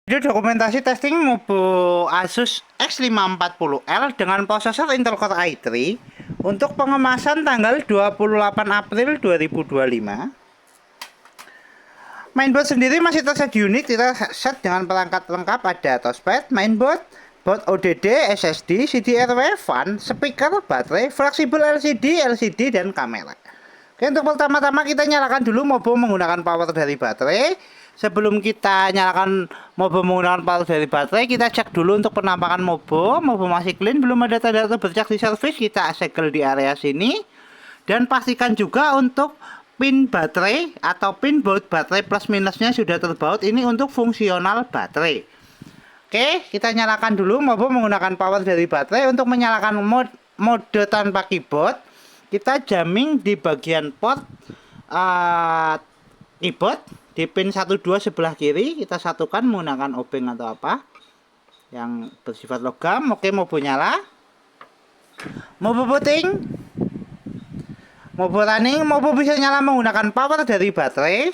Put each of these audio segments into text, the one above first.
Video dokumentasi testing Mobo Asus X540L dengan prosesor Intel Core i3 untuk pengemasan tanggal 28 April 2025. Mainboard sendiri masih terset unit, kita set dengan perangkat lengkap, ada touchpad, mainboard, board ODD, SSD, CDRW, fan, speaker, baterai, fleksibel LCD, dan kamera. Oke, untuk pertama-tama kita nyalakan dulu Mobo menggunakan power dari baterai. Sebelum kita nyalakan Mobo menggunakan power dari baterai, kita cek dulu untuk penampakan Mobo. Mobo masih clean, belum ada tanda-tanda bercak di servis. Kita segel di area sini. Dan pastikan juga untuk pin baterai atau pin baut baterai plus minusnya sudah terbaut. Ini untuk fungsional baterai. Oke, kita nyalakan dulu Mobo menggunakan power dari baterai. Untuk menyalakan mode tanpa keyboard, kita jamming di bagian port keyboard di pin 12 sebelah kiri. Kita satukan menggunakan obeng atau apa yang bersifat logam. Oke, Mobo nyala, Mobo booting, Mobo running. Mobo bisa nyala menggunakan power dari baterai.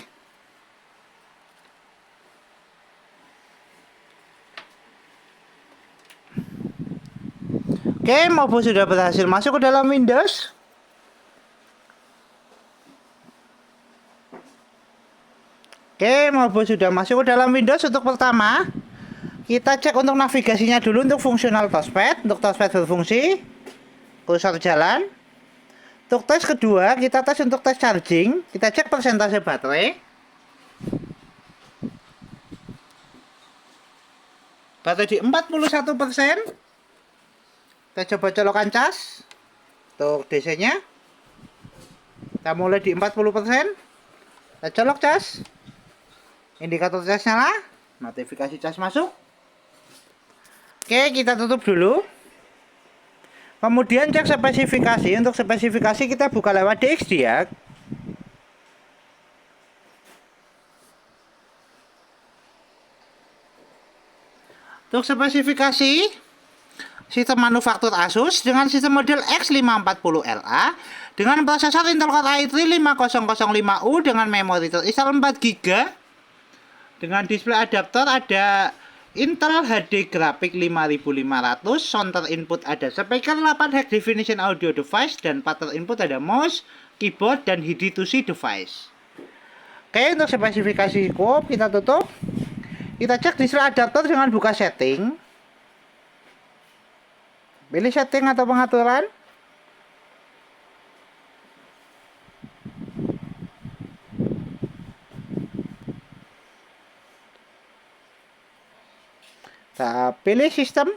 Oke, Mobo sudah berhasil masuk ke dalam Windows. Oke, Mobo sudah masuk ke dalam Windows. Untuk pertama, kita cek untuk navigasinya dulu untuk fungsional touchpad. Untuk touchpad berfungsi, kursor jalan. Untuk tes kedua, kita tes untuk tes charging. Kita cek persentase baterai. Baterai di 41%. Kita coba colokan cas. Untuk DC-nya, kita mulai di 40%. Kita colok cas. Indikator cas nyala, notifikasi cas masuk. Oke, kita tutup dulu. Kemudian cek spesifikasi. Untuk spesifikasi kita buka lewat DXDiag. Untuk spesifikasi sistem manufaktur Asus dengan sistem model X540LA dengan prosesor Intel Core i3 5005U dengan memori terinstal 4GB. Dengan display adaptor ada Intel HD Graphics 5500, sound input ada speaker 8 high definition audio device, dan partner input ada mouse, keyboard, dan HIDI2C device. Oke, untuk spesifikasi cukup, kita tutup. Kita cek display adaptor dengan buka setting. Pilih setting atau pengaturan. Kita pilih sistem.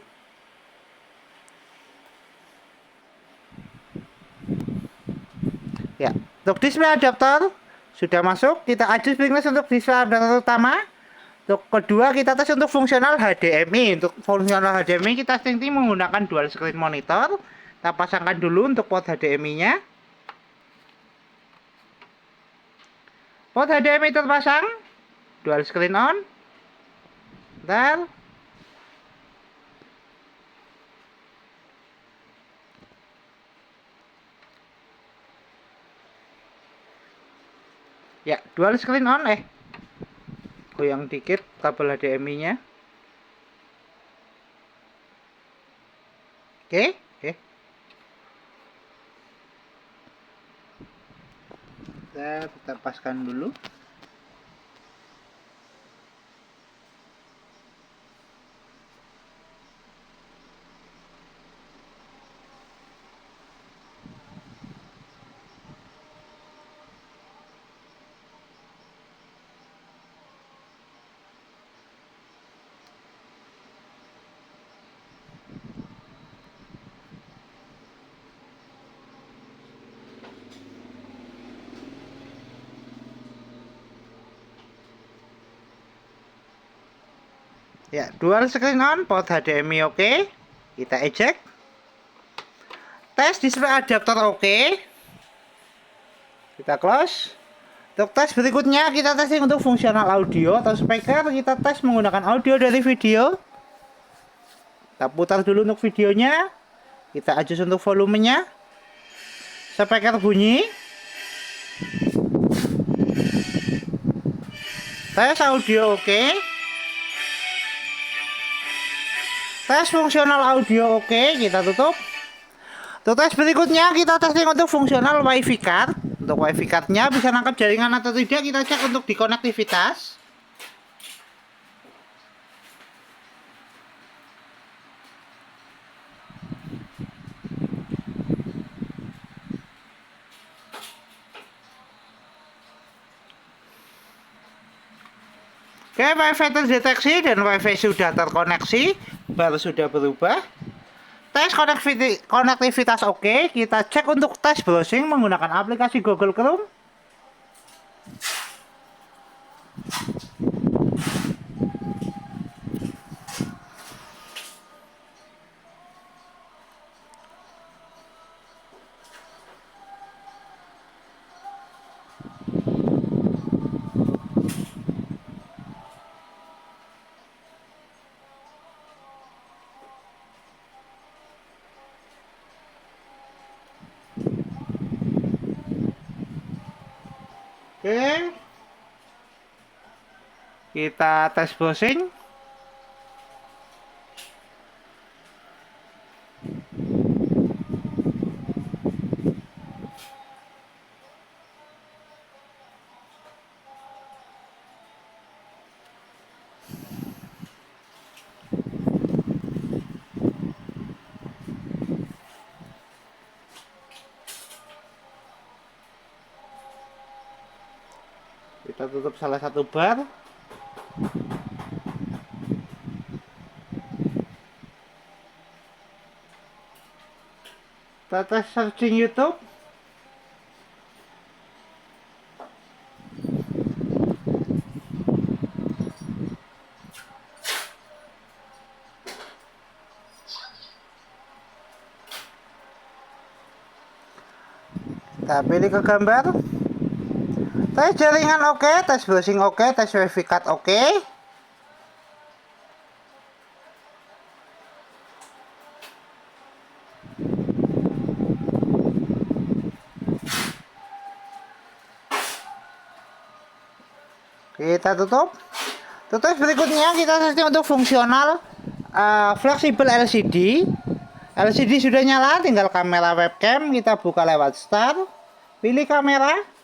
Ya, untuk display adaptor sudah masuk. Kita adjust brightness untuk display adaptor utama. Untuk kedua, kita tes untuk fungsional HDMI. Untuk fungsional HDMI kita setting menggunakan dual screen monitor. Kita pasangkan dulu untuk port HDMI-nya. Port HDMI terpasang. Dual screen on. Bentar. Ya, dual screen on. Goyang dikit kabel HDMI-nya. Oke. Kita paskan dulu. Ya, dual screen on, port HDMI oke. Kita eject. Tes display adaptor oke. Kita close. Untuk tes berikutnya kita testing untuk fungsional audio atau speaker. Kita tes menggunakan audio dari video. Kita putar dulu untuk videonya. Kita adjust untuk volumenya. Speaker bunyi. Tes audio oke. Tes fungsional audio oke, kita tutup. Untuk tes berikutnya kita testing untuk fungsional WiFi card. Untuk WiFi cardnya bisa nangkap jaringan atau tidak, kita cek untuk di konektivitas. Oke, WiFi terdeteksi dan WiFi sudah terkoneksi, baru sudah berubah. Tes konektivitas oke, kita cek untuk tes browsing menggunakan aplikasi Google Chrome. Oke, kita tes browsing. Kita tutup salah satu bar. Kita tes searching YouTube. Kita pilih ke gambar. Tes jaringan oke, tes browsing oke, tes WiFi card oke. Kita tutup. Tes berikutnya kita setting untuk fungsional fleksibel LCD. LCD sudah nyala, tinggal kamera webcam. Kita buka lewat start. Pilih kamera.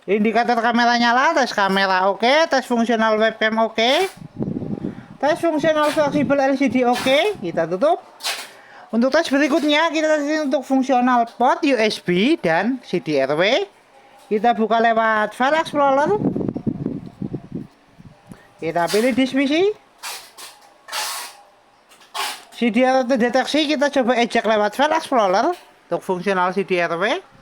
Indikator kamera nyala, tes kamera oke, tes fungsional webcam oke, tes fungsional fleksibel LCD oke, kita tutup. Untuk tes berikutnya kita tes untuk fungsional port USB dan CDRW. Kita buka lewat File Explorer. Kita pilih disk PC. CDRW terdeteksi, kita coba eject lewat File Explorer untuk fungsional CDRW.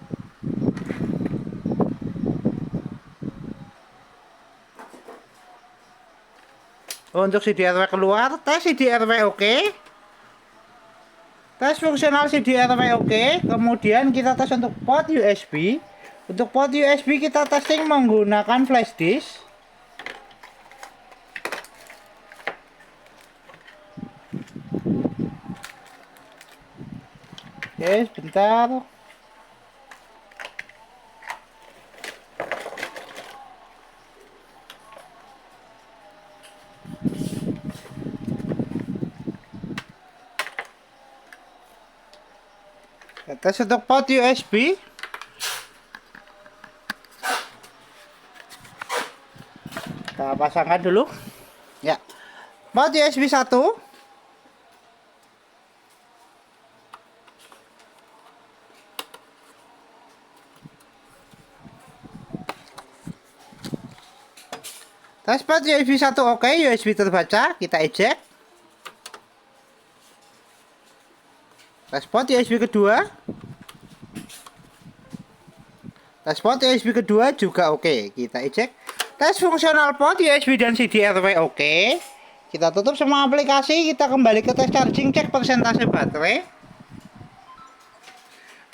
Untuk CDRW keluar, tes CDRW oke. Tes fungsional CDRW oke. Kemudian kita tes untuk port USB. Untuk port USB kita testing menggunakan flash disk. Oke, sebentar. Tes untuk port USB. Kita pasangkan dulu. Ya. Port USB 1. Tes port USB 1 oke, USB terbaca, kita eject. Tes port USB kedua. Tes port USB kedua juga oke, kita eject. Tes fungsional port USB dan CDRW oke. Kita tutup semua aplikasi, kita kembali ke tes charging, cek persentase baterai.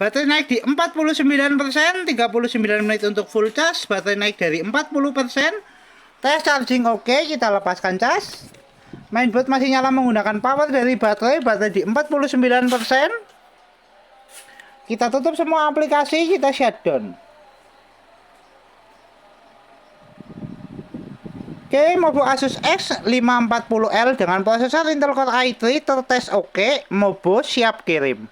Baterai naik di 49%, 39 menit untuk full charge, baterai naik dari 40%. Tes charging oke, kita lepaskan cas. Mainboard masih nyala menggunakan power dari baterai di 49%. Kita tutup semua aplikasi, kita shutdown. Oke, Mobo Asus X540L dengan prosesor Intel Core i3 tertes oke, Mobo siap kirim.